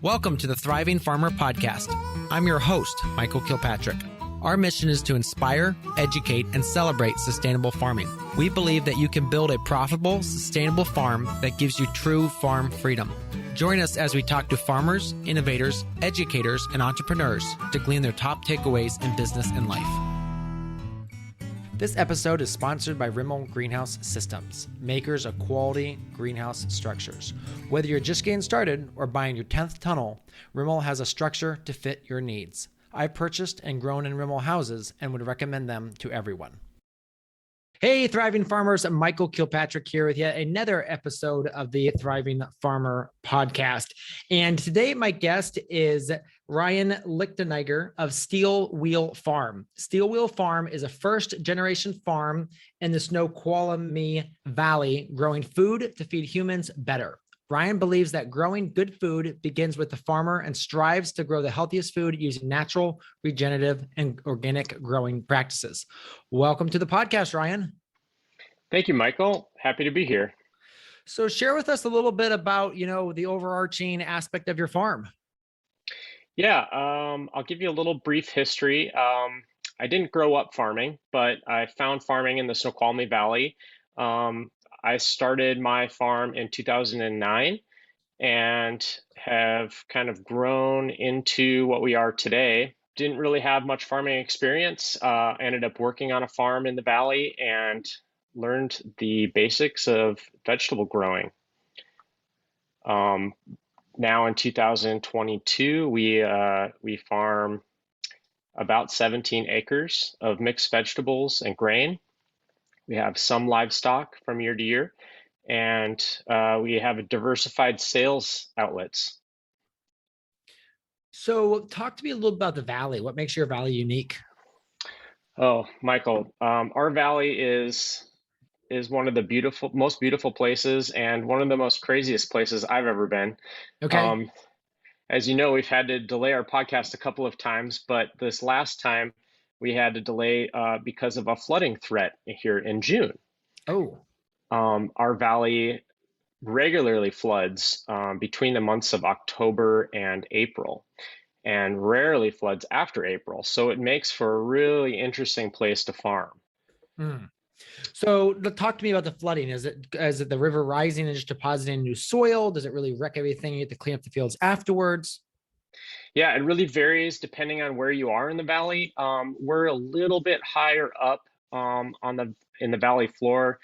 Welcome to the Thriving Farmer Podcast. I'm your host, Michael Kilpatrick. Our mission is to inspire, educate, and celebrate sustainable farming. We believe that you can build a profitable, sustainable farm that gives you true farm freedom. Join us as we talk to farmers, innovators, educators, and entrepreneurs to glean their top takeaways in business and life. This episode is sponsored by Rimmel Greenhouse Systems, makers of quality greenhouse structures. Whether you're just getting started or buying your 10th tunnel, Rimmel has a structure to fit your needs. I've purchased and grown in Rimmel houses and would recommend them to everyone. Hey, Thriving Farmers, Michael Kilpatrick here with yet another episode of the Thriving Farmer Podcast. And today my guest is Ryan Lichttenegger of Steel Wheel Farm. Steel Wheel Farm is a first-generation farm in the Snoqualmie Valley, growing food to feed humans better. Ryan believes that growing good food begins with the farmer and strives to grow the healthiest food using natural, regenerative, and organic growing practices. Welcome to the podcast, Ryan. Thank you, Michael. Happy to be here. So share with us a little bit about, the overarching aspect of your farm. Yeah, I'll give you a little brief history. I didn't grow up farming, but I found farming in the Snoqualmie Valley. I started my farm in 2009 and have kind of grown into what we are today. Didn't really have much farming experience. Ended up working on a farm in the valley and learned the basics of vegetable growing. Now in 2022, we farm about 17 acres of mixed vegetables and grain. We have some livestock from year to year, and we have a diversified sales outlets. So talk to me a little about the valley. What makes your valley unique? Oh, Michael, our valley is one of the most beautiful places and one of the most craziest places I've ever been. Okay. As you know, we've had to delay our podcast a couple of times, but this last time we had to delay because of a flooding threat here in June. Oh. Our valley regularly floods between the months of October and April, and rarely floods after April. So it makes for a really interesting place to farm. Mm. So talk to me about the flooding. Is it the river rising and just depositing new soil? Does it really wreck everything? You have to clean up the fields afterwards? Yeah, it really varies depending on where you are in the valley. We're a little bit higher up in the valley floor.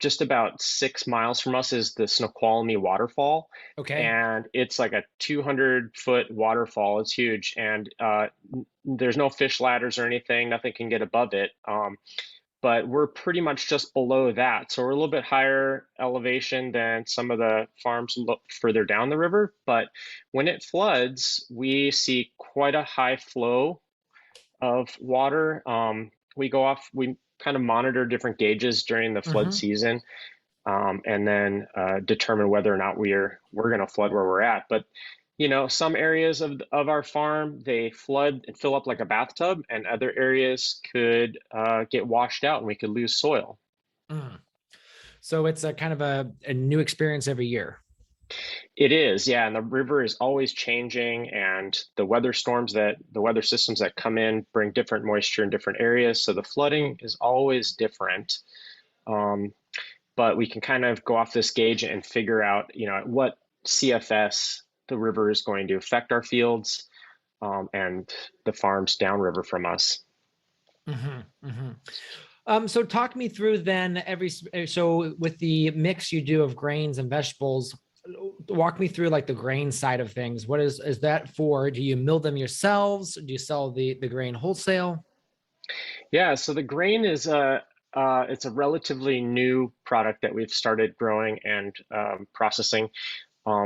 Just about 6 miles from us is the Snoqualmie waterfall. Okay. And it's like a 200-foot waterfall. It's huge. And there's no fish ladders or anything. Nothing can get above it. But we're pretty much just below that. So we're a little bit higher elevation than some of the farms further down the river. But when it floods, we see quite a high flow of water. We kind of monitor different gauges during the flood season, and then determine whether or not we're going to flood where we're at. But some areas of our farm, they flood and fill up like a bathtub, and other areas could get washed out and we could lose soil. So it's a kind of a new experience every year. It is, yeah. And the river is always changing, and the weather systems that come in bring different moisture in different areas. So the flooding is always different. But we can kind of go off this gauge and figure out, at what CFS the river is going to affect our fields and the farms downriver from us. So talk me through then so with the mix you do of grains and vegetables, walk me through like the grain side of things. What is that for? Do you mill them yourselves? Do you sell the grain wholesale? Yeah, so the grain is it's a relatively new product that we've started growing and processing.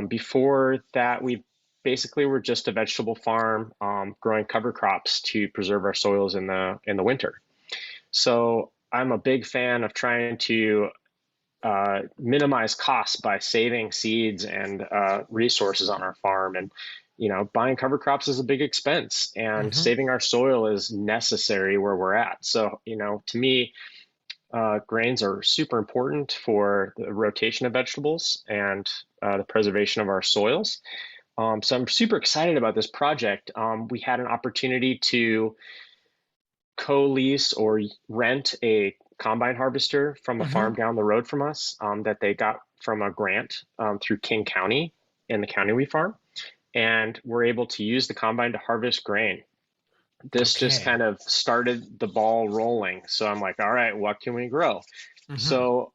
Before that, we basically were just a vegetable farm growing cover crops to preserve our soils in the winter. So I'm a big fan of trying to minimize costs by saving seeds and resources on our farm. And buying cover crops is a big expense, and saving our soil is necessary where we're at. So to me, grains are super important for the rotation of vegetables and the preservation of our soils. So I'm super excited about this project. We had an opportunity to co-lease or rent a combine harvester from a farm Mm-hmm. down the road from us that they got from a grant through King County in the county we farm. And we're able to use the combine to harvest grain. This just Okay. kind of started the ball rolling. So I'm like, all right, what can we grow? Mm-hmm. So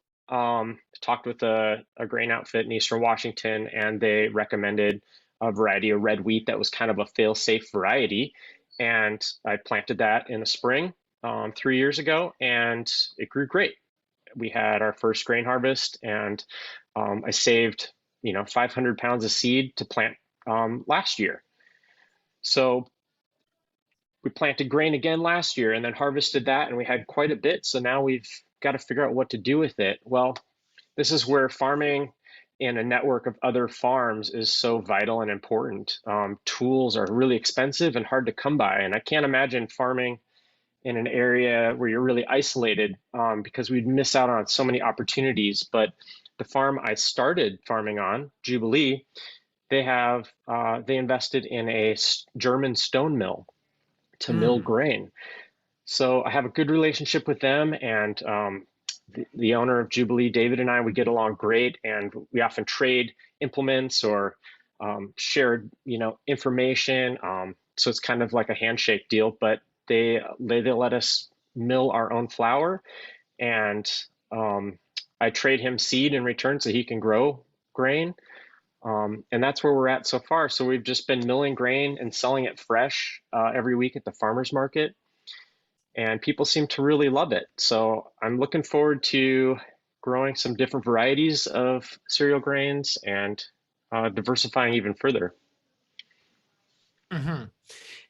talked with a grain outfit in Eastern Washington, and they recommended a variety of red wheat that was kind of a fail-safe variety. And I planted that in the spring 3 years ago, and it grew great. We had our first grain harvest, and I saved 500 pounds of seed to plant last year. So we planted grain again last year and then harvested that, and we had quite a bit. So now we've got to figure out what to do with it. Well, this is where farming in a network of other farms is so vital and important. Tools are really expensive and hard to come by, and I can't imagine farming in an area where you're really isolated because we'd miss out on so many opportunities. But the farm I started farming on, Jubilee, they invested in a German stone mill to mill Mm. grain. So I have a good relationship with them, and the owner of Jubilee, David, and I, we get along great, and we often trade implements or share, information. So it's kind of like a handshake deal, but they let us mill our own flour, and I trade him seed in return so he can grow grain. And that's where we're at so far. So we've just been milling grain and selling it fresh every week at the farmers market, and people seem to really love it. So I'm looking forward to growing some different varieties of cereal grains and diversifying even further. Mm-hmm.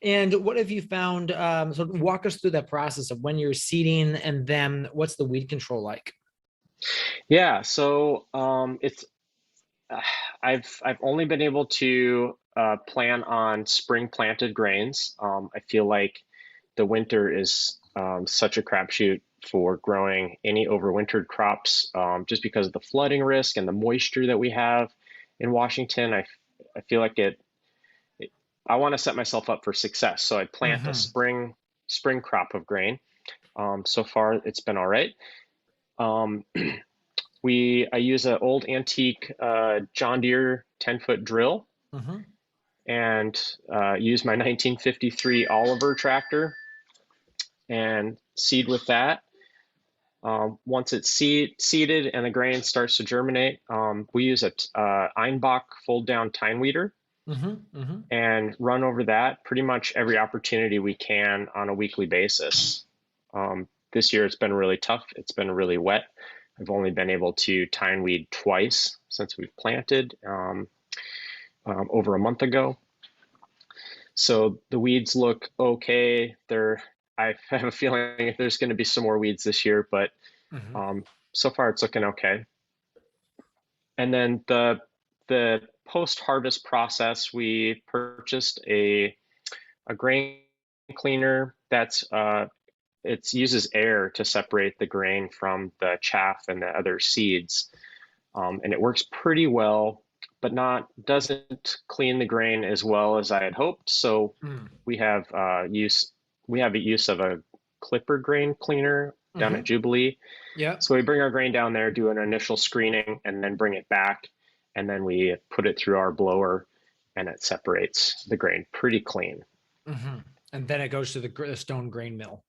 And what have you found? So walk us through that process of when you're seeding, and then what's the weed control like? Yeah, so it's uh, I've only been able to plan on spring planted grains. I feel like the winter is such a crapshoot for growing any overwintered crops, just because of the flooding risk and the moisture that we have in Washington. I feel like I want to set myself up for success, so I plant a Mm-hmm. spring crop of grain. So far, it's been all right. Um, I use an old antique John Deere 10-foot drill, Mm-hmm. and use my 1953 Oliver tractor and seed with that. Once it's seeded and the grain starts to germinate, we use a Einbach fold down tine weeder Mm-hmm. Mm-hmm. and run over that pretty much every opportunity we can on a weekly basis. This year it's been really tough. It's been really wet. I've only been able to tine weed twice since we've planted over a month ago. So the weeds look okay. I have a feeling there's going to be some more weeds this year, but Mm-hmm. um, so far it's looking okay. And then the post-harvest process, we purchased a grain cleaner that's it uses air to separate the grain from the chaff and the other seeds, and it works pretty well, but not doesn't clean the grain as well as I had hoped. So Mm. we have a use of a clipper grain cleaner down Mm-hmm. at Jubilee. Yep. So we bring our grain down there, do an initial screening, and then bring it back, and then we put it through our blower, and it separates the grain pretty clean. Mm-hmm. And then it goes to the stone grain mill.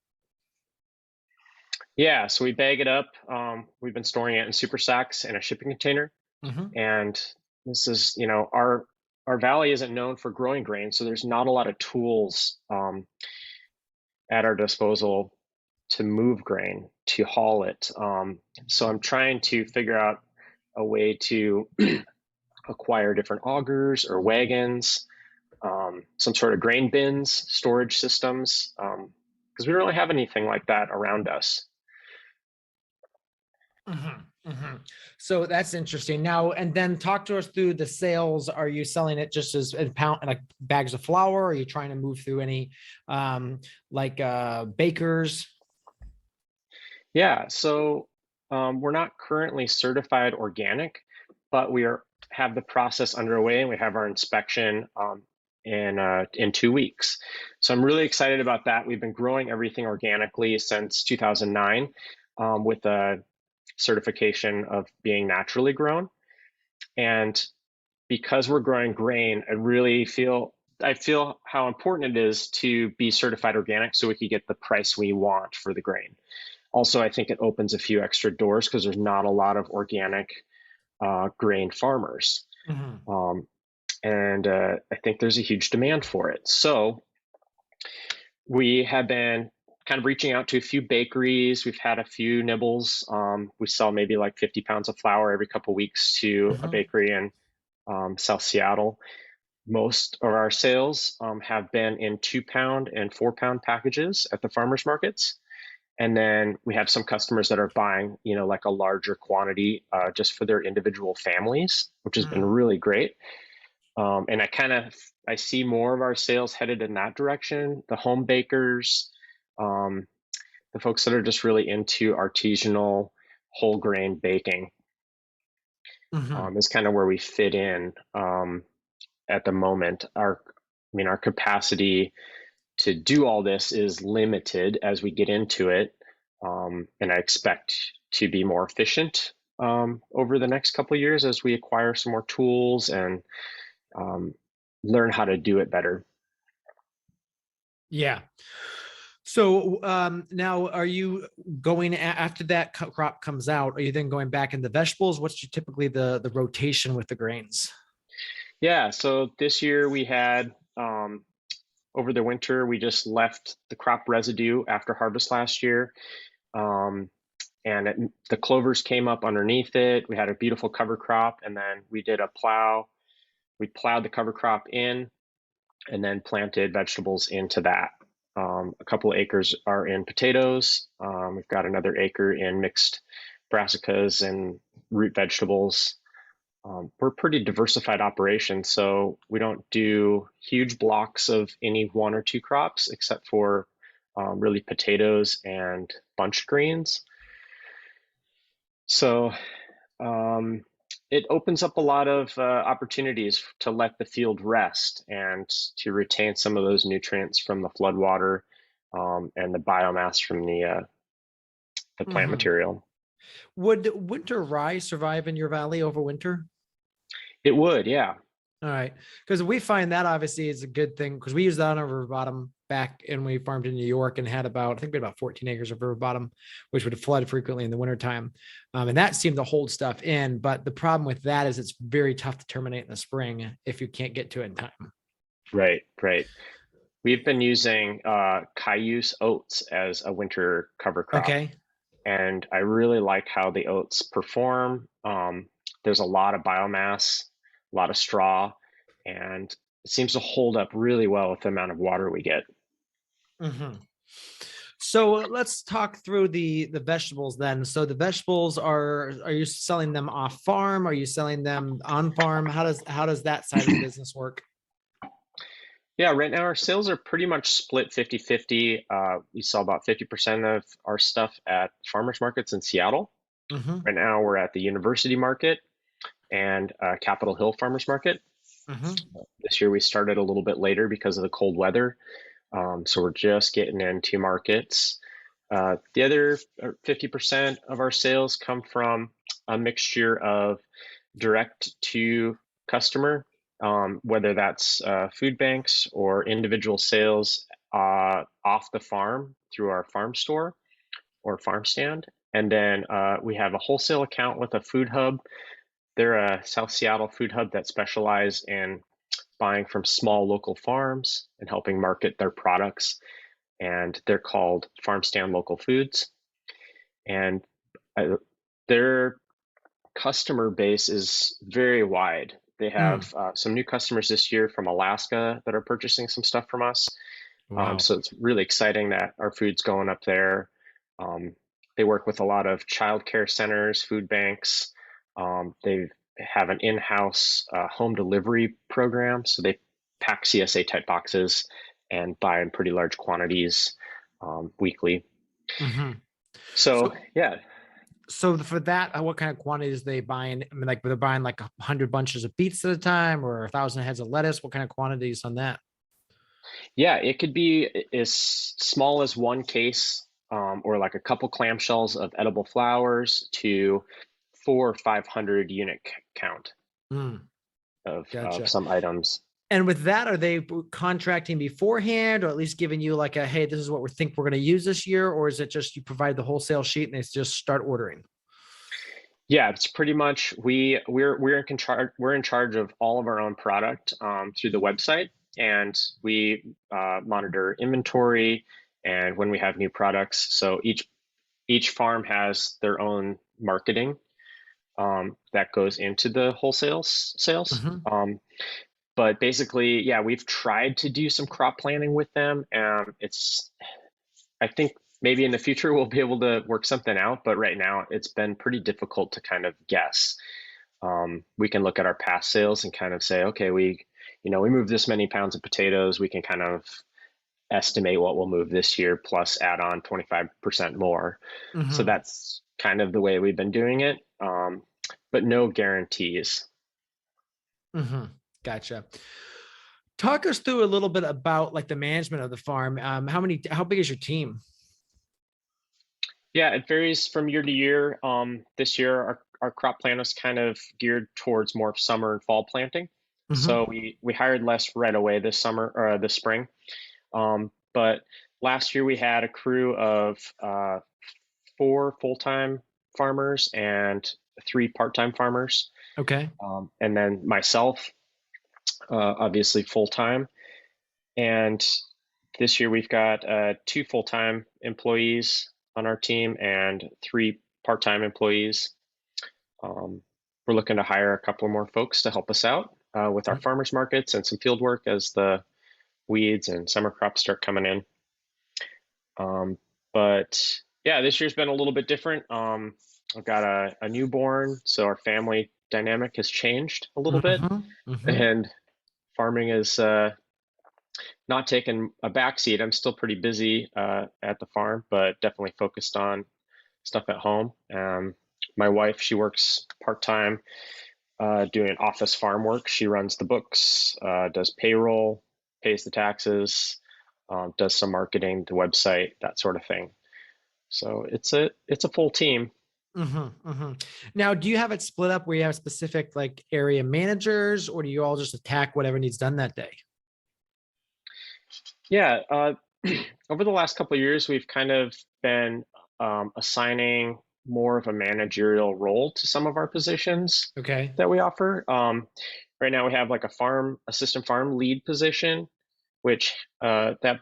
Yeah, so we bag it up. We've been storing it in super sacks in a shipping container, Mm-hmm. and this is, our valley isn't known for growing grain, so there's not a lot of tools at our disposal to move grain, to haul it. So I'm trying to figure out a way to acquire different augers or wagons, some sort of grain bins, storage systems, because we don't really have anything like that around us. Mm-hmm. Mm-hmm. So that's interesting. Now, and then talk to us through the sales. Are you selling it just as in pound, like bags of flour? Are you trying to move through any bakers? Yeah, so we're not currently certified organic, but we are have the process underway, and we have our inspection in 2 weeks. So I'm really excited about that. We've been growing everything organically since 2009 with a certification of being naturally grown. And because we're growing grain, I feel how important it is to be certified organic so we can get the price we want for the grain. Also, I think it opens a few extra doors because there's not a lot of organic grain farmers. Mm-hmm. And I think there's a huge demand for it. So we have been kind of reaching out to a few bakeries. We've had a few nibbles. We sell maybe like 50 pounds of flour every couple of weeks to a Mm-hmm. bakery in South Seattle. Most of our sales have been in 2-pound and 4-pound packages at the farmers markets. And then we have some customers that are buying, like a larger quantity just for their individual families, which has been Mm-hmm. really great. And I see more of our sales headed in that direction. The home bakers, the folks that are just really into artisanal whole grain baking Mm-hmm. is kind of where we fit in at the moment. Our capacity to do all this is limited as we get into it, and I expect to be more efficient over the next couple of years as we acquire some more tools and learn how to do it better. Yeah. So now, are you going after that crop comes out? Are you then going back into vegetables? What's typically the rotation with the grains? Yeah, so this year we had over the winter we just left the crop residue after harvest last year, um, and the clovers came up underneath it. We had a beautiful cover crop, and then we did a plow. We plowed the cover crop in, and then planted vegetables into that. A couple of acres are in potatoes. We've got another acre in mixed brassicas and root vegetables. We're a pretty diversified operation, so we don't do huge blocks of any one or two crops, except for really potatoes and bunch greens. So um, it opens up a lot of opportunities to let the field rest and to retain some of those nutrients from the floodwater and the biomass from the plant Mm-hmm. material. Would winter rye survive in your valley over winter? It would, yeah. All right. Because we find that obviously is a good thing because we used that on our river bottom back and we farmed in New York and had I think we had about 14 acres of river bottom, which would flood frequently in the wintertime. And that seemed to hold stuff in. But the problem with that is it's very tough to terminate in the spring if you can't get to it in time. Right, right. We've been using cayuse oats as a winter cover crop, Okay. and I really like how the oats perform. There's a lot of biomass, a lot of straw, and it seems to hold up really well with the amount of water we get. Mm-hmm. So let's talk through the vegetables then. So the vegetables are you selling them off farm? Are you selling them on farm? How does that side of the business work? Yeah, right now our sales are pretty much split 50-50. We sell about 50% of our stuff at farmers markets in Seattle. Mm-hmm. Right now we're at the University Market and Capitol Hill Farmers Market. Mm-hmm. This year we started a little bit later because of the cold weather. So we're just getting into markets. The other 50% of our sales come from a mixture of direct to customer, whether that's food banks or individual sales off the farm through our farm store or farm stand. And then we have a wholesale account with a food hub. They're a South Seattle food hub that specialize in buying from small local farms and helping market their products. And they're called Farm Stand Local Foods. And their customer base is very wide. They Mm. have some new customers this year from Alaska that are purchasing some stuff from us. Wow. So it's really exciting that our food's going up there. Um, they work with a lot of childcare centers, food banks. They have an in-house home delivery program, so they pack CSA type boxes and buy in pretty large quantities weekly. Mm-hmm. So So yeah, So for that, what kind of quantities are they buying? I mean, like they're buying like 100 bunches of beets at a time, or 1,000 heads of lettuce. What kind of quantities on that? Yeah, it could be as small as one case, or like a couple clamshells of edible flowers to 400 or 500 unit count Mm, of gotcha. some items. And with that, are they contracting beforehand, or at least giving you like a, hey, this is what we think we're going to use this year, or is it just you provide the wholesale sheet and they just start ordering? Yeah, it's pretty much we're in charge of all of our own product through the website, and we monitor inventory and when we have new products. So each farm has their own marketing that goes into the wholesale sales. Mm-hmm. But basically, yeah, we've tried to do some crop planning with them. I think maybe in the future we'll be able to work something out, but right now it's been pretty difficult to kind of guess. We can look at our past sales and kind of say, okay, we moved this many pounds of potatoes. We can kind of estimate what we'll move this year plus add on 25% more. So Mm-hmm. that's kind of the way we've been doing it, but no guarantees. Mm-hmm. Gotcha. Talk us through a little bit about like the management of the farm. How big is your team? Yeah, it varies from year to year. This year, our crop plan is kind of geared towards more summer and fall planting. Mm-hmm. So we hired less right away this summer or this spring. But last year we had a crew of 4 full-time farmers and 3 part-time farmers, Okay. and then myself, obviously full-time. And this year we've got 2 full-time employees on our team and 3 part-time employees. We're looking to hire a couple more folks to help us out with our farmers markets and some field work as the weeds and summer crops start coming in. But yeah, this year's been a little bit different. I've got a newborn, so our family dynamic has changed a little bit, Mm-hmm. Mm-hmm. and farming is not taking a backseat. I'm still pretty busy at the farm, but definitely focused on stuff at home. My wife, she works part-time doing office farm work. She runs the books, does payroll, pays the taxes, does some marketing, the website, that sort of thing. So it's a full team. Mm-hmm. Mm-hmm. Now, do you have it split up where you have specific like area managers, or do you all just attack whatever needs done that day? Yeah, over the last couple of years, we've kind of been assigning more of a managerial role to some of our positions Okay. that we offer. Right now, we have like a farm assistant farm lead position, which that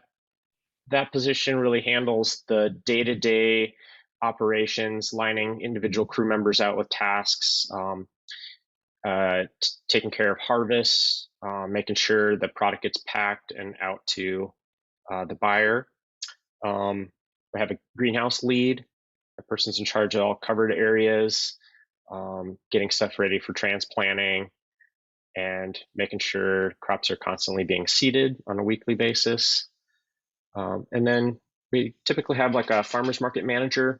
position really handles the day-to-day operations, lining individual crew members out with tasks, taking care of harvests, making sure the product gets packed and out to the buyer. We have a greenhouse lead. The person's in charge of all covered areas, getting stuff ready for transplanting, and making sure crops are constantly being seeded on a weekly basis. And then we typically have like a farmer's market manager,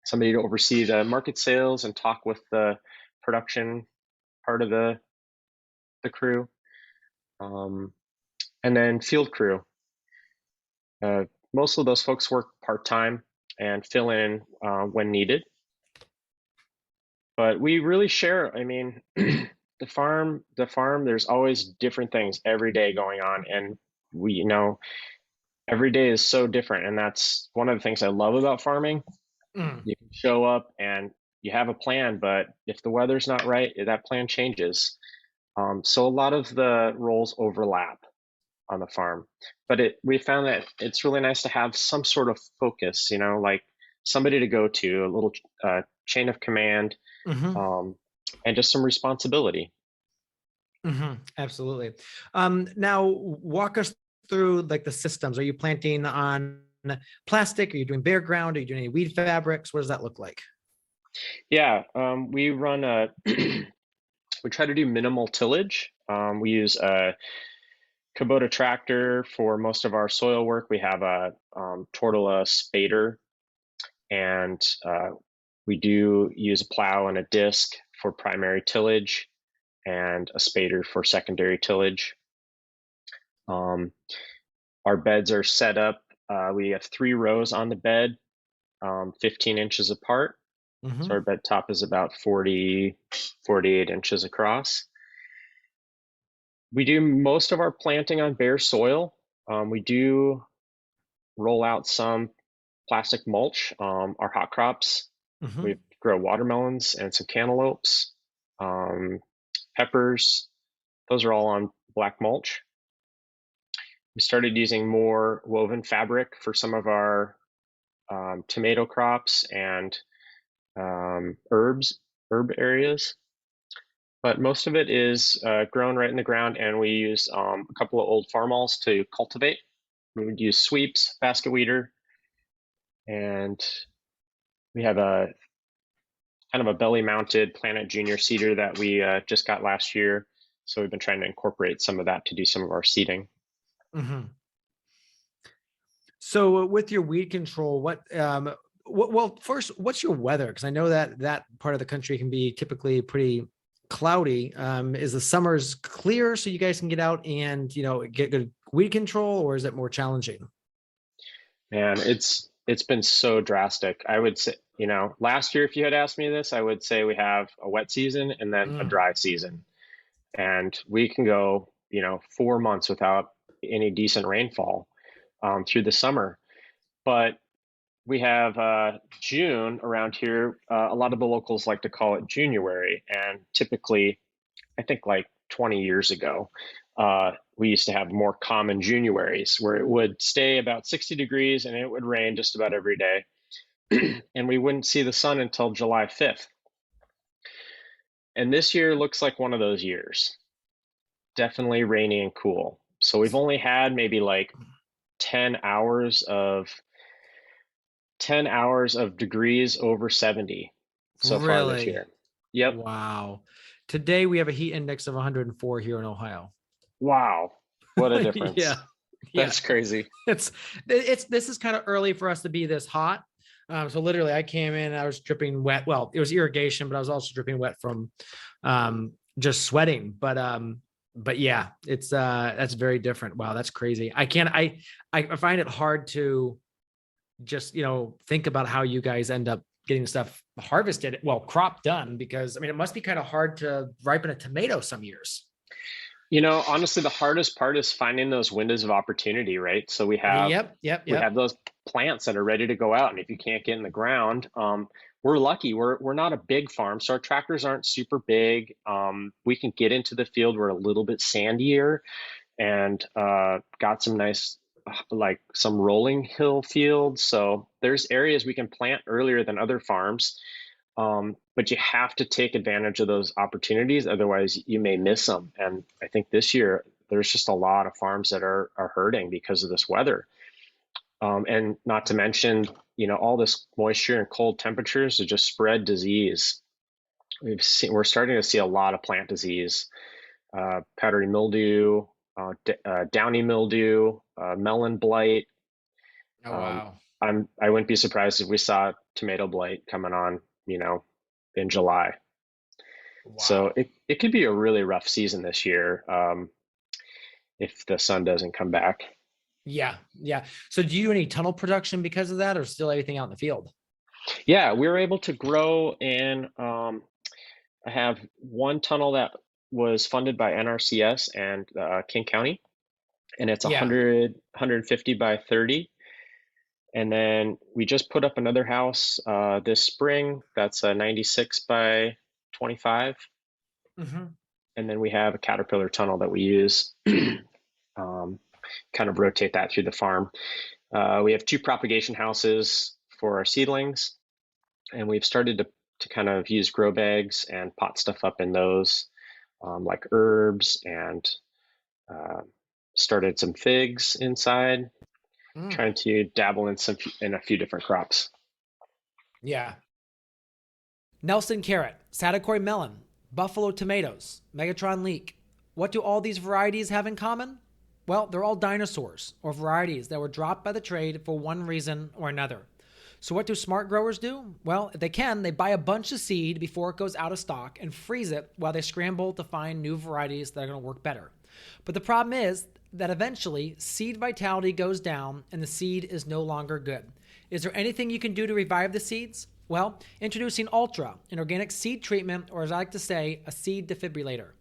somebody to oversee the market sales and talk with the production part of the crew. Um, and then field crew. Uh, Most of those folks work part-time and fill in when needed. But we really share, I mean, the farm, there's always different things every day going on. And every day is so different. And that's one of the things I love about farming. Mm. You can show up and you have a plan, but if the weather's not right, that plan changes. So a lot of the roles overlap on the farm, but we found that it's really nice to have some sort of focus, like somebody to go to, a little chain of command, Mm-hmm. um, and just some responsibility. Mm-hmm. Absolutely. Now walk us through like the systems. Are you planting on plastic? Are you doing bare ground? Are you doing any weed fabrics? What does that look like? Yeah, we run we try to do minimal tillage. We use a Kubota tractor for most of our soil work. We have a Tortola spader, and We do use a plow and a disc for primary tillage and a spader for secondary tillage. Our beds are set up. We have 3 rows on the bed, 15 inches apart. So our bed top is about 48 inches across. We do most of our planting on bare soil. We do roll out some plastic mulch. Our hot crops, we grow watermelons and some cantaloupes, peppers. Those are all on black mulch. We started using more woven fabric for some of our tomato crops and herb areas. But most of it is grown right in the ground, and we use a couple of old farmalls to cultivate. We would use sweeps, basket weeder, and we have a kind of a belly-mounted Planet Junior seeder that we just got last year. So we've been trying to incorporate some of that to do some of our seeding. So with your weed control, well, first, what's your weather? Because I know that part of the country can be typically pretty cloudy. Is the summers clear so you guys can get out and, get good weed control, or is it more challenging? Man, it's been so drastic. I would say, last year, if you had asked me this, I would say we have a wet season and then a dry season. And we can go, 4 months without any decent rainfall through the summer. But we have June around here. A lot of the locals like to call it January. And typically, I think like 20 years ago, we used to have more common Januaries where it would stay about 60 degrees and it would rain just about every day. And we wouldn't see the sun until July 5th. And this year looks like one of those years. Definitely rainy and cool. So we've only had maybe like 10 hours of degrees over 70 so far this year. Yep. Wow. Today we have a heat index of 104 here in Ohio. Wow. What a difference. Yeah. That's crazy. This is kind of early for us to be this hot. So literally I came in and I was dripping wet. Well, it was irrigation, but I was also dripping wet from just sweating. But yeah, it's that's very different. Wow, that's crazy. I find it hard to just, think about how you guys end up getting stuff harvested, crop done, because it must be kind of hard to ripen a tomato some years. Honestly, the hardest part is finding those windows of opportunity, right? So we have we have those plants that are ready to go out, and if you can't get in the ground, we're lucky. We're not a big farm, so our tractors aren't super big. We can get into the field. We're a little bit sandier, and got some nice, like some rolling hill fields. So there's areas we can plant earlier than other farms. But you have to take advantage of those opportunities. Otherwise you may miss them. And I think this year there's just a lot of farms that are hurting because of this weather. And not to mention, all this moisture and cold temperatures to just spread disease. We're starting to see a lot of plant disease, powdery mildew, downy mildew, melon blight. Oh, wow. I wouldn't be surprised if we saw tomato blight coming on, in July. Wow. So it could be a really rough season this year if the sun doesn't come back. Yeah. So do you do any tunnel production because of that, or still everything out in the field? Yeah, we were able to grow in, I have one tunnel that was funded by NRCS and King County, and it's 150 by 30. And then we just put up another house this spring that's a 96 by 25. And then we have a Caterpillar tunnel that we use, kind of rotate that through the farm. We have 2 propagation houses for our seedlings, and we've started to kind of use grow bags and pot stuff up in those, like herbs, and started some figs inside. Trying to dabble in a few different crops. Yeah. Nelson carrot, Satakoy melon, buffalo tomatoes, Megatron leek. What do all these varieties have in common? Well, they're all dinosaurs, or varieties that were dropped by the trade for one reason or another. So what do smart growers do? Well, if they can, they buy a bunch of seed before it goes out of stock and freeze it while they scramble to find new varieties that are going to work better. But the problem is that eventually seed vitality goes down and the seed is no longer good. Is there anything you can do to revive the seeds? Well, introducing Ultra, an organic seed treatment, or as I like to say, a seed defibrillator.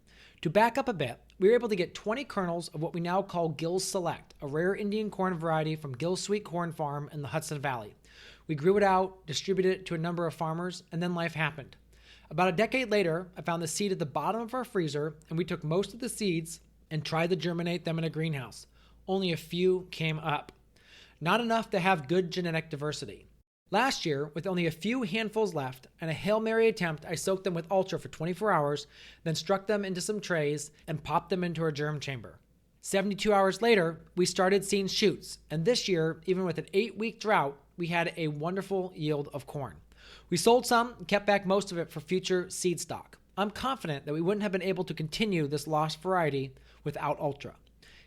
To back up a bit, we were able to get 20 kernels of what we now call Gill's Select, a rare Indian corn variety from Gill's Sweet Corn Farm in the Hudson Valley. We grew it out, distributed it to a number of farmers, and then life happened. About a decade later, I found the seed at the bottom of our freezer, and we took most of the seeds and tried to germinate them in a greenhouse. Only a few came up. Not enough to have good genetic diversity. Last year, with only a few handfuls left and a Hail Mary attempt, I soaked them with Ultra for 24 hours, then struck them into some trays and popped them into our germ chamber. 72 hours later, we started seeing shoots, and this year, even with an 8-week drought, we had a wonderful yield of corn. We sold some and kept back most of it for future seed stock. I'm confident that we wouldn't have been able to continue this lost variety without Ultra.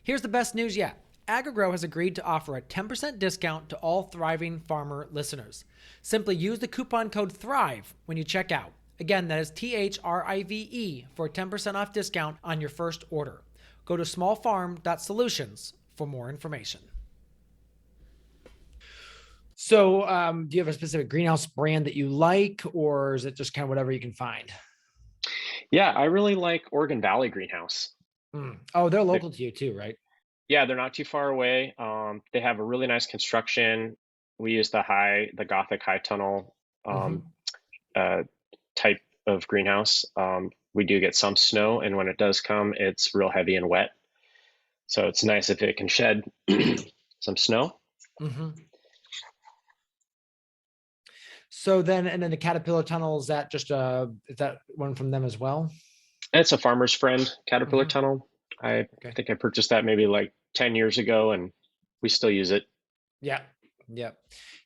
Here's the best news yet. AgriGrow has agreed to offer a 10% discount to all Thriving Farmer listeners. Simply use the coupon code THRIVE when you check out. Again, that is THRIVE for a 10% off discount on your first order. Go to smallfarm.solutions for more information. So do you have a specific greenhouse brand that you like, or is it just kind of whatever you can find? Yeah, I really like Oregon Valley Greenhouse. Oh, they're local to you too, right? Yeah, they're not too far away. They have a really nice construction. We use the Gothic high tunnel type of greenhouse. We do get some snow, and when it does come, it's real heavy and wet. So it's nice if it can shed some snow. So then the Caterpillar tunnel, is that just is that one from them as well? It's a Farmer's Friend Caterpillar tunnel. I think I purchased that maybe like 10 years ago, and we still use it. Yeah.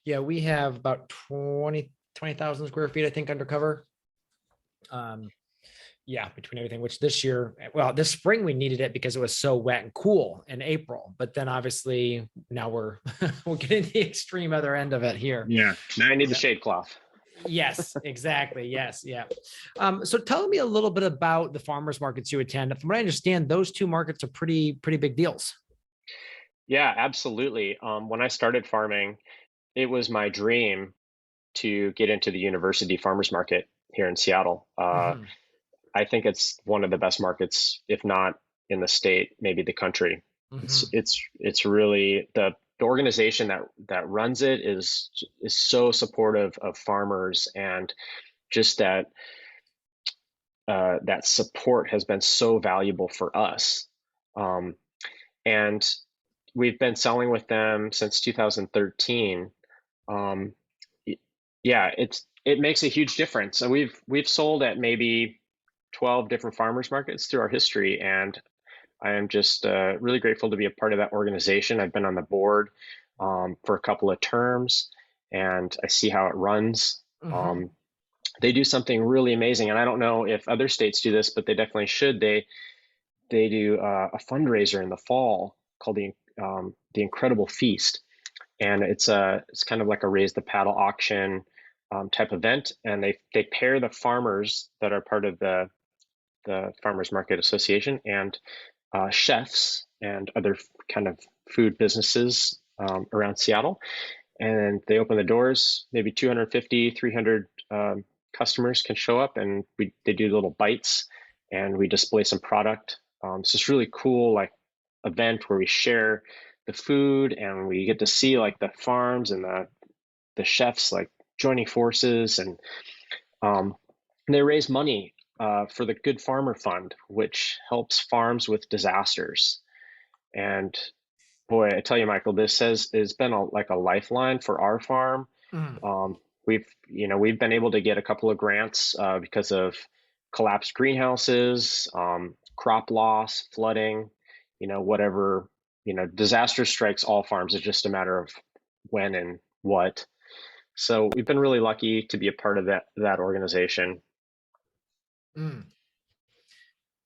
We have about 20,000 square feet, I think, undercover. Between everything, which this spring we needed it because it was so wet and cool in April, but then obviously now we're getting the extreme other end of it here. Yeah. Now I need the shade cloth. Yes, exactly. Yes. Yeah. So tell me a little bit about the farmers markets you attend. From what I understand, those two markets are pretty big deals. Yeah, absolutely. When I started farming, it was my dream to get into the university farmers market here in Seattle. I think it's one of the best markets, if not in the state, maybe the country. It's really the organization that runs it is so supportive of farmers, and just that support has been so valuable for us. And we've been selling with them since 2013. It makes a huge difference. So we've sold at maybe 12 different farmers markets through our history, and I am just really grateful to be a part of that organization. I've been on the board for a couple of terms, and I see how it runs. They do something really amazing, and I don't know if other states do this, but they definitely should. They do a fundraiser in the fall called the Incredible Feast, and it's kind of like a raise the paddle auction type event, and they pair the farmers that are part of the Farmers Market Association and chefs and other kind of food businesses around Seattle, and they open the doors. Maybe 250, 300 customers can show up, and they do little bites, and we display some product. It's this really cool like event where we share the food, and we get to see like the farms and the chefs like joining forces, and they raise money for the Good Farmer Fund, which helps farms with disasters. And boy, I tell you, Michael, this has been like a lifeline for our farm. We've been able to get a couple of grants because of collapsed greenhouses, crop loss, flooding, whatever, disaster strikes all farms. It's just a matter of when and what. So we've been really lucky to be a part of that organization.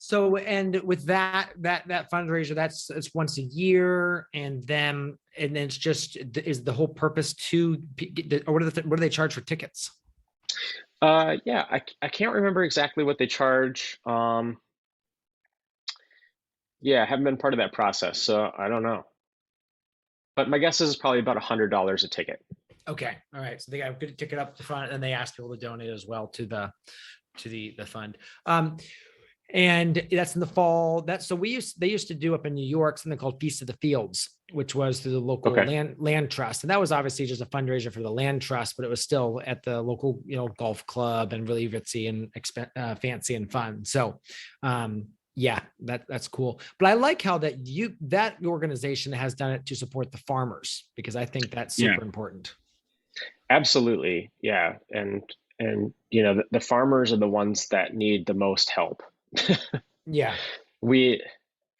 So, and with that fundraiser, it's once a year, and then it's just, is the whole purpose to or what do they charge for tickets? Yeah, I can't remember exactly what they charge. Yeah, I haven't been part of that process, so I don't know. But my guess is probably about $100 a ticket. Okay, all right. So they got a good ticket up the front, and they ask people to donate as well to the fund. And that's in the fall. That's so they used to do up in New York something called Feast of the Fields, which was through the local Okay. land trust, and that was obviously just a fundraiser for the land trust, but it was still at the local golf club and really ritzy and fancy and fun. So, yeah, that's cool. But I like how that organization has done it to support the farmers, because I think that's Yeah, super important. absolutely. Yeah, and the farmers are the ones that need the most help. Yeah. We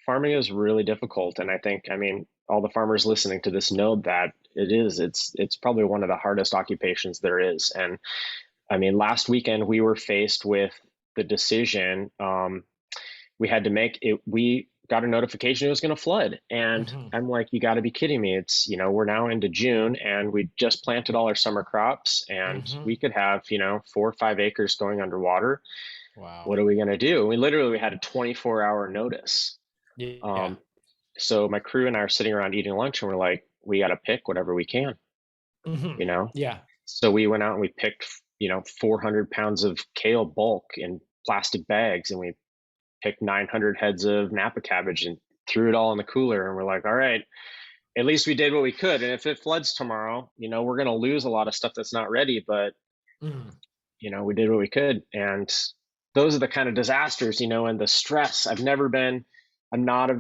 Farming is really difficult, and I mean, all the farmers listening to this know that it's probably one of the hardest occupations there is. And I mean, last weekend we were faced with the decision we had to make it. We got a notification it was going to flood, and Mm-hmm. I'm like, you got to be kidding me. It's, we're now into June, and we just planted all our summer crops, and Mm-hmm. we could have 4 or 5 acres going underwater. Wow. What are we going to do? We had a 24-hour notice. Yeah. um, so my crew and I are sitting around eating lunch, and we're like, we got to pick whatever we can, Mm-hmm. you know? Yeah. So we went out and we picked, 400 pounds of kale bulk in plastic bags, and we picked 900 heads of Napa cabbage and threw it all in the cooler. And we're like, all right, at least we did what we could. And if it floods tomorrow, we're going to lose a lot of stuff that's not ready, but, Mm-hmm. we did what we could. And those are the kind of disasters, and the stress. I'm not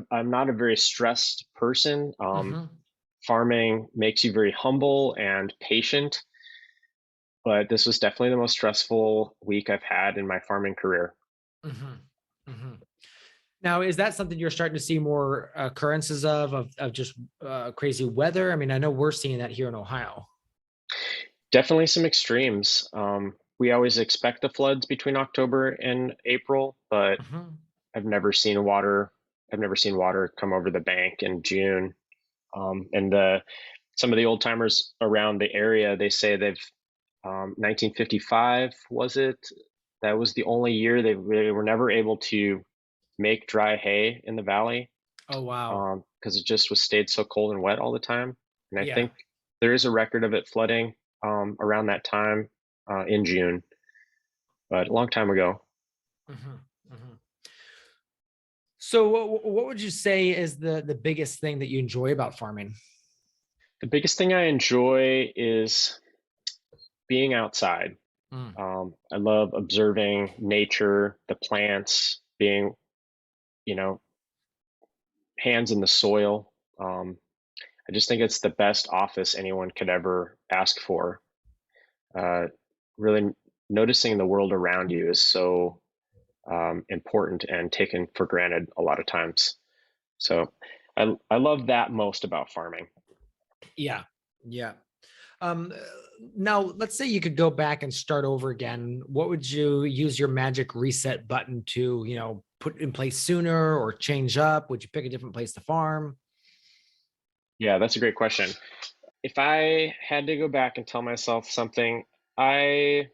a very stressed person. Mm-hmm. Farming makes you very humble and patient, but this was definitely the most stressful week I've had in my farming career. Mm-hmm. Mm-hmm. Now, is that something you're starting to see more occurrences of just crazy weather? I mean, I know we're seeing that here in Ohio. Definitely some extremes. We always expect the floods between October and April, but Mm-hmm. I've never seen water. I've never seen water come over the bank in June. And some of the old timers around the area, they say 1955 was it? That was the only year they were never able to make dry hay in the valley, Oh, wow. because it just was stayed so cold and wet all the time. And I Yeah. think there is a record of it flooding around that time in June, but a long time ago. Mm-hmm. Mm-hmm. So, what would you say is the biggest thing that you enjoy about farming? The biggest thing I enjoy is being outside. Mm. I love observing nature, the plants, being, you know, hands in the soil. I just think it's the best office anyone could ever ask for. Uh, Really noticing the world around you is so important and taken for granted a lot of times. So I love that most about farming. Yeah. Yeah. Um, uh, Now, let's say you could go back and start over again. What would you use your magic reset button to, put in place sooner or change up? Would you pick a different place to farm? Yeah, that's a great question. If I had to go back and tell myself something, I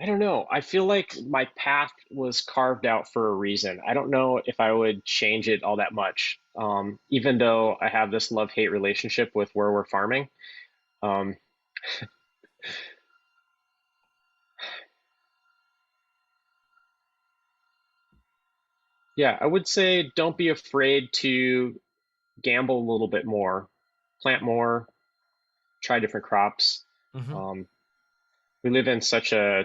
I don't know. I feel like my path was carved out for a reason. I don't know if I would change it all that much. Even though I have this love-hate relationship with where we're farming. Um, yeah, I would say don't be afraid to gamble a little bit more, plant more, try different crops. Mm-hmm. Um, we live in such uh,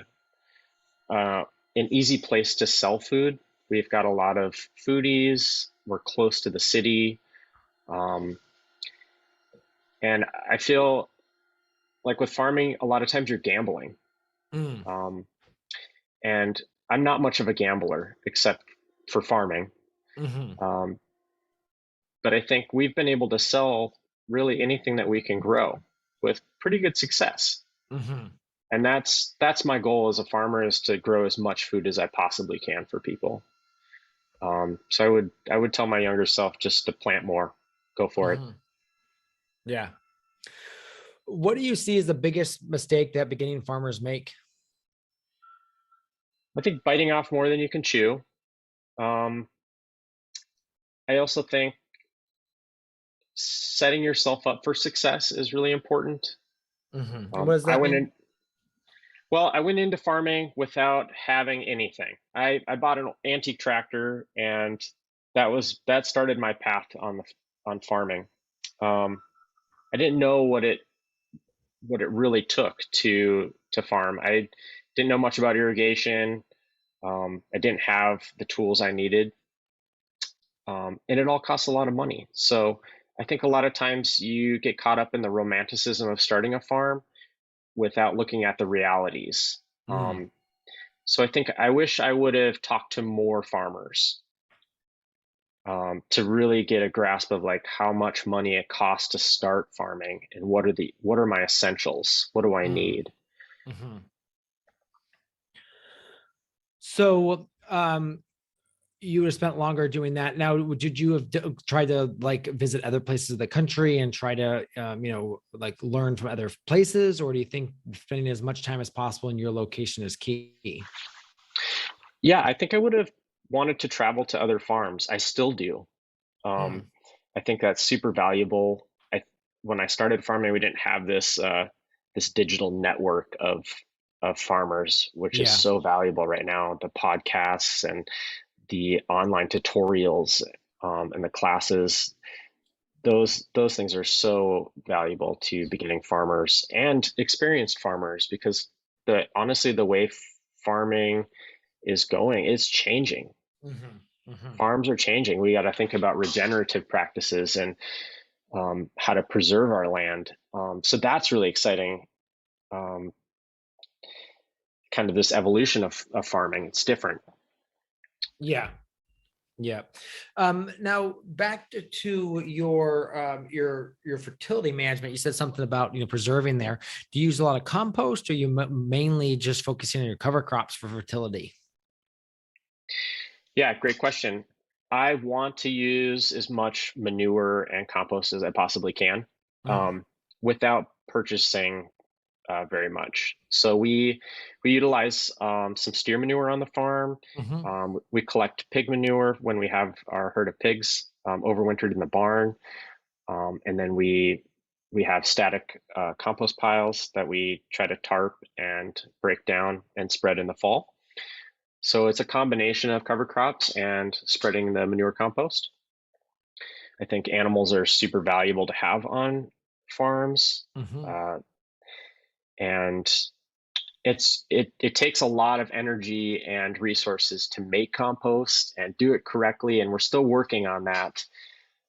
an easy place to sell food. We've got a lot of foodies. We're close to the city. Um, and I feel like with farming, a lot of times you're gambling. Mm. Um, and I'm not much of a gambler except for farming. Mm-hmm. Um, but I think we've been able to sell really anything that we can grow with pretty good success. Mm-hmm. And that's my goal as a farmer, is to grow as much food as I possibly can for people. So I would tell my younger self just to plant more, go for it. Yeah. What do you see as the biggest mistake that beginning farmers make? I think biting off more than you can chew. Um, I also think setting yourself up for success is really important. And what does I that went mean? in, well, I went into farming without having anything. I bought an antique tractor, and that started my path on farming. Um, I didn't know what it really took to farm. I didn't know much about irrigation. I didn't have the tools I needed, and it all costs a lot of money. So I think a lot of times you get caught up in the romanticism of starting a farm without looking at the realities. Mm. So I think I wish I would have talked to more farmers, to really get a grasp of like how much money it costs to start farming, and what are my essentials? What do I Mm. need? Mm-hmm. So, you would have spent longer doing that. Now, did you have tried to like visit other places of the country and try to, like learn from other places, or do you think spending as much time as possible in your location is key? Yeah, I think I would have wanted to travel to other farms. I still do. Mm. I think that's super valuable. When I started farming, we didn't have this digital network of farmers, which is Yeah. so valuable right now. The podcasts and the online tutorials, and the classes, those things are so valuable to beginning farmers and experienced farmers, because honestly, the way farming is going, it's changing. Mm-hmm. Mm-hmm. Farms are changing. We got to think about regenerative practices, and how to preserve our land. So that's really exciting. Um, Kind of this evolution of farming. It's different. Yeah. Yeah. Now back to your fertility management. You said something about preserving there. Do you use a lot of compost, or you mainly just focusing on your cover crops for fertility? Yeah, great question. I want to use as much manure and compost as I possibly can, Mm. without purchasing very much. So we utilize some steer manure on the farm. Mm-hmm. We collect pig manure when we have our herd of pigs overwintered in the barn, and then we have static compost piles that we try to tarp and break down and spread in the fall. So it's a combination of cover crops and spreading the manure compost. I think animals are super valuable to have on farms. Mm-hmm. Uh, and it takes a lot of energy and resources to make compost and do it correctly, and we're still working on that.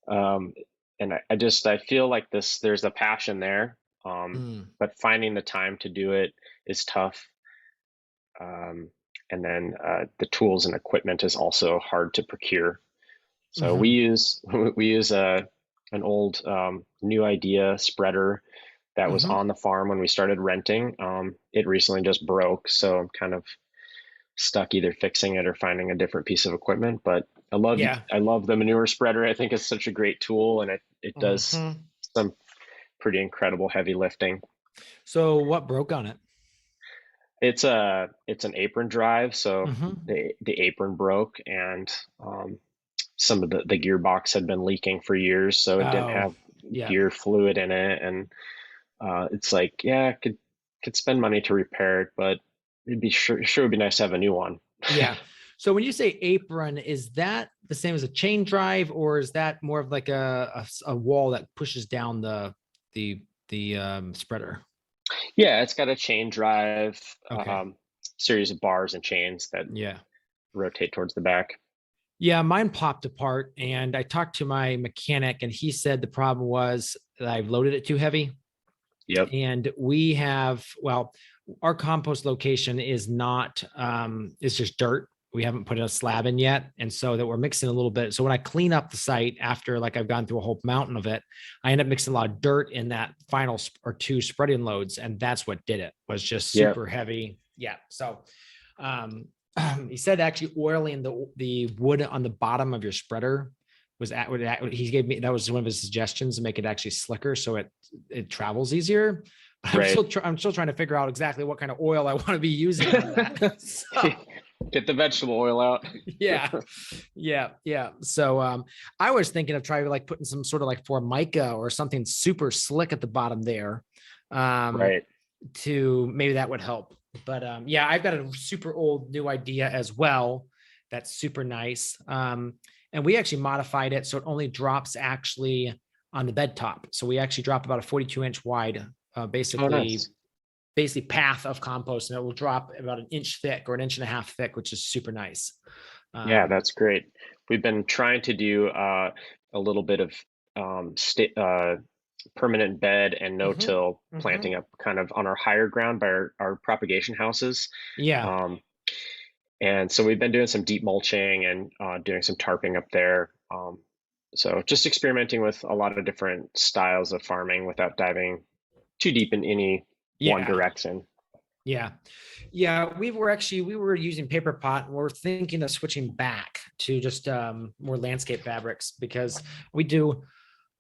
um, and I feel like there's a passion there, Mm. but finding the time to do it is tough. um, and then the tools and equipment is also hard to procure. So we Mm-hmm. use we use an old new idea spreader that was Mm-hmm. on the farm when we started renting. It recently just broke, so I'm kind of stuck either fixing it or finding a different piece of equipment. But Yeah. I love the manure spreader. I think it's such a great tool, and it does Mm-hmm. some pretty incredible heavy lifting. So what broke on it? It's an apron drive, so Mm-hmm. the apron broke, and some of the gearbox had been leaking for years, so it didn't Oh, have yeah. gear fluid in it. And it's like, yeah, I could spend money to repair it, but sure would be nice to have a new one. Yeah. So when you say apron, is that the same as a chain drive, or is that more of like a wall that pushes down the spreader? Yeah, it's got a chain drive, Okay. series of bars and chains that Yeah. rotate towards the back. Yeah, mine popped apart, and I talked to my mechanic, and he said the problem was that I've loaded it too heavy. Yep. And our compost location is not, it's just dirt. we haven't put a slab in yet. And so that we're mixing a little bit. So when I clean up the site after like I've gone through a whole mountain of it, I end up mixing a lot of dirt in that final or two spreading loads. And that's what did it, was just super heavy. Yeah. So he said actually oiling the wood on the bottom of your spreader he gave me, that was one of his suggestions, to make it actually slicker so it travels easier. Right. I'm still trying to figure out exactly what kind of oil I want to be using on that. So, get the vegetable oil out. Yeah. So I was thinking of trying like putting some sort of like Formica or something super slick at the bottom there. Right. To maybe that would help. But yeah, I've got a super old new idea as well. That's super nice. And we actually modified it so it only drops actually on the bed top. So we actually dropped about a 42-inch wide, basically path of compost, and it will drop about an inch thick or an inch and a half thick, which is super nice. Yeah, that's great. We've been trying to do a little bit of permanent bed and no-till planting up kind of on our higher ground by our propagation houses. Yeah. And so we've been doing some deep mulching and doing some tarping up there. So just experimenting with a lot of different styles of farming without diving too deep in any one direction. Yeah. We were using paper pot, and we're thinking of switching back to just more landscape fabrics, because we do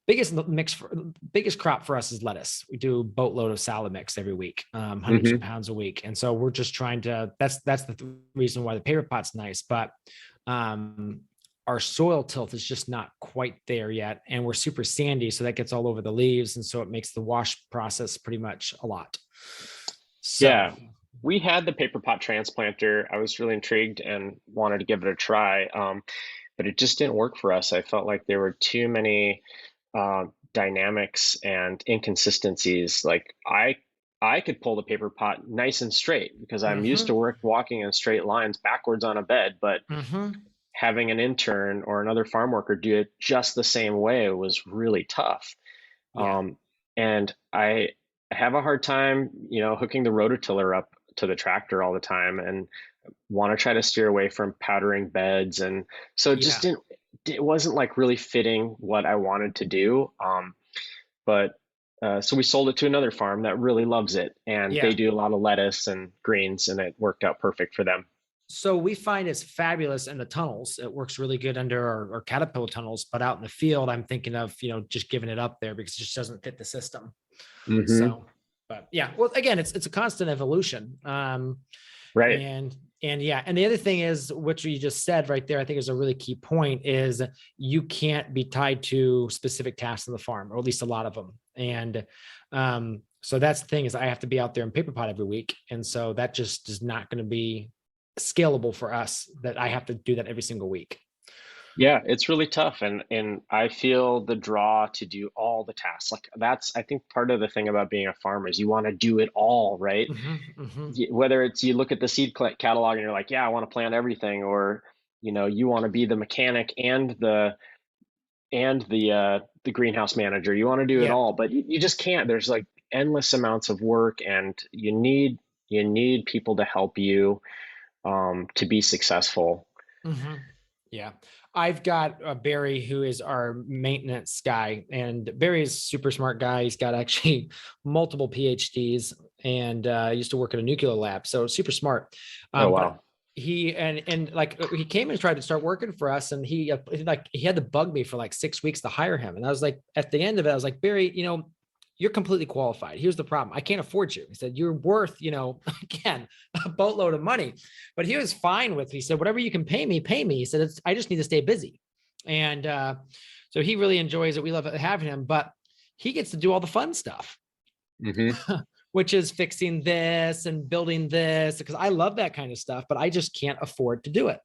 biggest crop for us is lettuce. We do a boatload of salad mix every week, hundreds of pounds a week. And so we're just trying to, that's the reason why the paper pot's nice, but our soil tilth is just not quite there yet. And we're super sandy, so that gets all over the leaves. And so it makes the wash process pretty much a lot. So, yeah, we had the paper pot transplanter. I was really intrigued and wanted to give it a try, but it just didn't work for us. I felt like there were too many dynamics and inconsistencies. Like I could pull the paper pot nice and straight because I'm used to walking in straight lines backwards on a bed, but having an intern or another farm worker do it just the same way was really tough. And I have a hard time, hooking the rototiller up to the tractor all the time, and want to try to steer away from powdering beds. And so it wasn't like really fitting what I wanted to do. So we sold it to another farm that really loves it, and they do a lot of lettuce and greens, and it worked out perfect for them. So we find it's fabulous in the tunnels. It works really good under our caterpillar tunnels, but out in the field, I'm thinking of, just giving it up there because it just doesn't fit the system. So, but yeah, well, again, it's a constant evolution. Right. And the other thing is, what you just said right there, I think is a really key point, is you can't be tied to specific tasks on the farm, or at least a lot of them. And so that's the thing, is I have to be out there in paper pot every week. And so that just is not going to be scalable for us, that I have to do that every single week. Yeah, it's really tough. And I feel the draw to do all the tasks. Like that's, I think, part of the thing about being a farmer is you want to do it all, right? Whether it's you look at the seed catalog and you're like, yeah, I want to plant everything, or, you want to be the mechanic and the greenhouse manager. You want to do it all, but you just can't. There's like endless amounts of work, and you need people to help you to be successful. Yeah. I've got Barry, who is our maintenance guy, and Barry is a super smart guy. He's got actually multiple PhDs, and used to work at a nuclear lab. So super smart. Oh, wow. He came and tried to start working for us, and he had to bug me for like 6 weeks to hire him. And I was like, at the end of it, I was like, Barry, you're completely qualified. Here's the problem. I can't afford you. He said, you're worth, again, a boatload of money. But he was fine with, he said, whatever you can pay me. He said, I just need to stay busy. And so he really enjoys it. We love having him, but he gets to do all the fun stuff, which is fixing this and building this, because I love that kind of stuff, but I just can't afford to do it.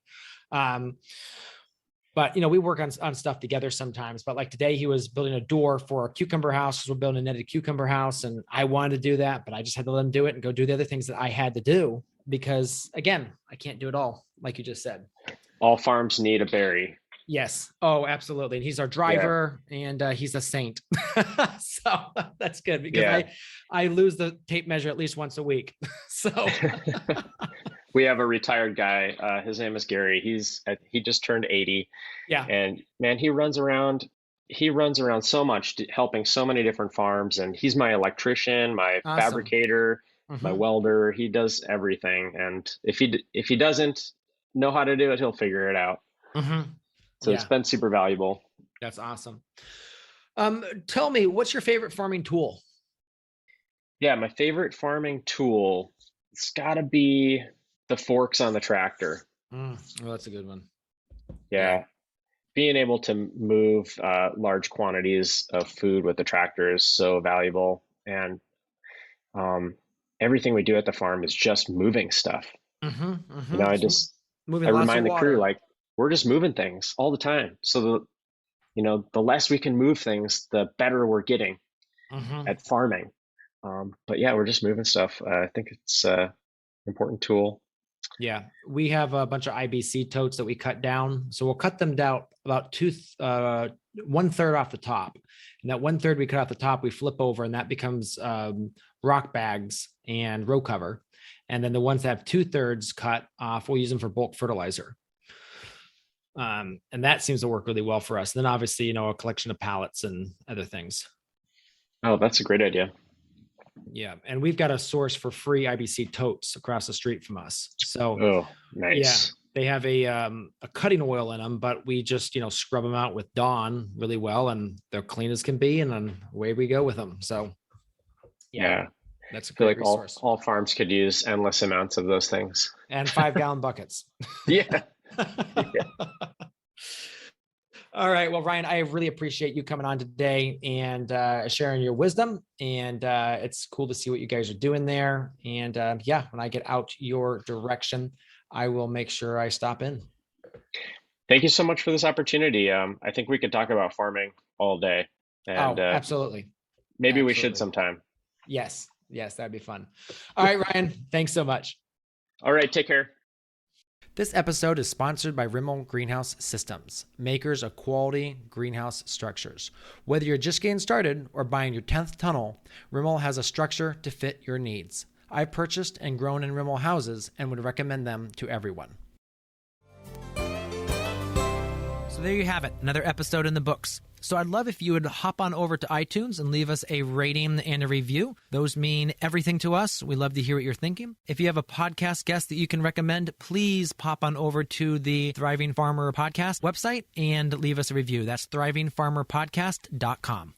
But, we work on stuff together sometimes. But like today, he was building a door for a cucumber house, because we're building a netted cucumber house. And I wanted to do that, but I just had to let him do it and go do the other things that I had to do, because, again, I can't do it all, like you just said. All farms need a Barry. Yes. Oh, absolutely. And he's our driver, and he's a saint. So that's good, because I lose the tape measure at least once a week. So We have a retired guy. His name is Gary. He just turned 80, Yeah. and man, he runs around. He runs around so much, helping so many different farms. And he's my electrician, my Awesome. fabricator, my Mhm. welder. He does everything. And if he doesn't know how to do it, he'll figure it out. Mhm. So it's Yeah, been super valuable. that's awesome. Tell me, what's your favorite farming tool? Yeah, my favorite farming tool, it's got to be the forks on the tractor. Oh, that's a good one. Yeah. Yeah, being able to move large quantities of food with the tractor is so valuable. And um, everything we do at the farm is just moving stuff. Mhm. You know, Mhm. Moving I lots of remind the crew, water. like, we're just moving things all the time. So the less we can move things, the better we're getting Mhm. at farming. But yeah, we're just moving stuff. I think it's an important tool. Yeah, we have a bunch of IBC totes that we cut down. So we'll cut them down about one third off the top. And that one third we cut off the top, we flip over and that becomes rock bags and row cover. And then the ones that have 2/3 cut off, we'll use them for bulk fertilizer. And that seems to work really well for us. And then obviously, a collection of pallets and other things. Oh, that's a great idea. Yeah. And we've got a source for free IBC totes across the street from us. So Oh, yeah, nice. they have a cutting oil in them, but we just scrub them out with Dawn really well, and they're clean as can be, and then away we go with them. So yeah, Yeah, that's a I feel great like resource. all farms could use endless amounts of those things. And 5-gallon buckets. Yeah. Yeah. All right. Well, Ryan, I really appreciate you coming on today and sharing your wisdom. And it's cool to see what you guys are doing there. And yeah, when I get out your direction, I will make sure I stop in. Thank you so much for this opportunity. I think we could talk about farming all day, and Oh, absolutely. maybe we should Absolutely. sometime. Yes. Yes, that'd be fun. All right, Ryan, thanks so much. All right, take care. This episode is sponsored by Rimmel Greenhouse Systems, makers of quality greenhouse structures. Whether you're just getting started or buying your 10th tunnel, Rimmel has a structure to fit your needs. I've purchased and grown in Rimmel houses and would recommend them to everyone. So there you have it, another episode in the books. So I'd love if you would hop on over to iTunes and leave us a rating and a review. Those mean everything to us. We love to hear what you're thinking. If you have a podcast guest that you can recommend, please pop on over to the Thriving Farmer Podcast website and leave us a review. That's thrivingfarmerpodcast.com.